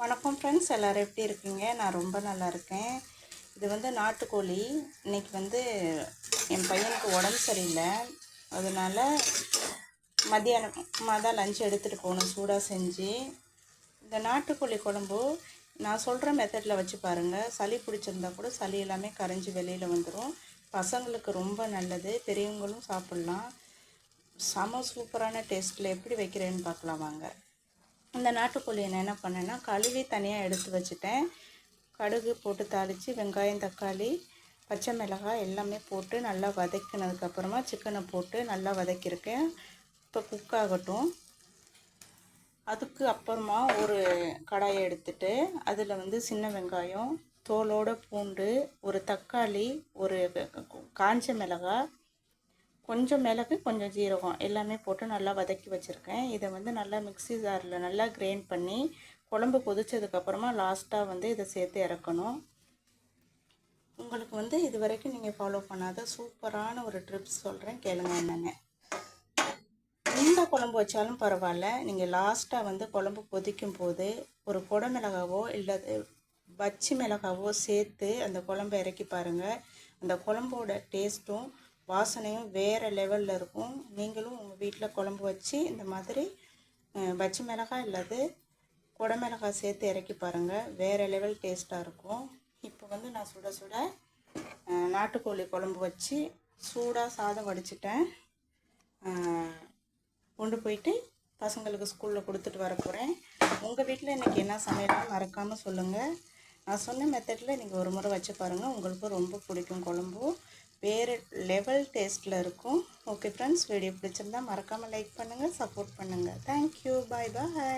வணக்கம் ஃப்ரெண்ட்ஸ், எல்லோரும் எப்படி இருக்கீங்க? நான் ரொம்ப நல்லா இருக்கேன். இது வந்து நாட்டுக்கோழி. இன்றைக்கி வந்து என் பையனுக்கு உடம்பு சரியில்லை, அதனால் மதியானமாக தான் லஞ்ச் எடுத்துகிட்டு போகணும் சூடாக செஞ்சு. இந்த நாட்டுக்கோழி குழம்பு நான் சொல்கிற மெத்தடில் வச்சு பாருங்கள். சளி பிடிச்சிருந்தா கூட சளி எல்லாமே கரைஞ்சி வெளியில் வந்துடும். பசங்களுக்கு ரொம்ப நல்லது, பெரியவங்களும் சாப்பிட்லாம். செம சூப்பரான டேஸ்ட்டில் எப்படி வைக்கிறேன்னு பார்க்கலாம் வாங்க. இந்த நாட்டுக்கோழியை நான் என்ன பண்ணேன்னா கழுவி தனியாக எடுத்து வச்சுட்டேன். கடுகு போட்டு தாளித்து வெங்காயம், தக்காளி, பச்சை மிளகாய் எல்லாமே போட்டு நல்லா வதக்கினதுக்கப்புறமா சிக்கனை போட்டு நல்லா வதக்கியிருக்கேன். இப்போ குக் ஆகட்டும். அதுக்கு அப்புறமா ஒரு கடாயை எடுத்துட்டு அதில் வந்து சின்ன வெங்காயம், தோலோட பூண்டு, ஒரு தக்காளி, ஒரு காஞ்ச மிளகாய், கொஞ்சம் மிளகு, கொஞ்சம் ஜீரகம் எல்லாமே போட்டு நல்லா வதக்கி வச்சுருக்கேன். இதை வந்து நல்லா மிக்ஸி ஜாரில் நல்லா கிரைண்ட் பண்ணி குழம்பு கொதித்ததுக்கப்புறமா லாஸ்ட்டாக வந்து இதை சேர்த்து இறக்கணும். உங்களுக்கு வந்து இது வரைக்கும் நீங்கள் ஃபாலோ பண்ணாத சூப்பரான ஒரு ட்ரிப்ஸ் சொல்கிறேன், கேளுங்க என்னென்ன. எந்த குழம்பு வச்சாலும் பரவாயில்ல, நீங்கள் லாஸ்ட்டாக வந்து குழம்பு கொதிக்கும் போது ஒரு குடமிளகாவோ இல்லை பச்சி மிளகாவோ சேர்த்து அந்த குழம்பு இறக்கி பாருங்கள். அந்த குழம்போட டேஸ்ட்டும் வாசனையும் வேறு லெவலில் இருக்கும். நீங்களும் உங்கள் வீட்டில் குழம்பு வச்சு இந்த மாதிரி பச்சை மிளகாய் இல்லாது குடமிளகாய் சேர்த்து இறக்கி பாருங்கள், வேறு லெவல் டேஸ்ட்டாக இருக்கும். இப்போ வந்து நான் சுட சுட நாட்டுக்கோழி குழம்பு வச்சு சூடாக சாதம் வடிச்சிட்டேன். கொண்டு போயிட்டு பசங்களுக்கு ஸ்கூலில் கொடுத்துட்டு வர போகிறேன். உங்கள் வீட்டில் இன்றைக்கி என்ன சமையலாம் மறக்காமல் சொல்லுங்கள். நான் சொன்ன மெத்தடில் நீங்கள் ஒரு முறை வச்சு பாருங்கள், உங்களுக்கு ரொம்ப பிடிக்கும். குழம்பு வேறு லெவல் டேஸ்ட்டில் இருக்கும். ஓகே ஃப்ரெண்ட்ஸ், வீடியோ பிடிச்சிருந்தால் மறக்காமல் லைக் பண்ணுங்கள், சப்போர்ட் பண்ணுங்கள். தேங்க்யூ, பாய் பாய்.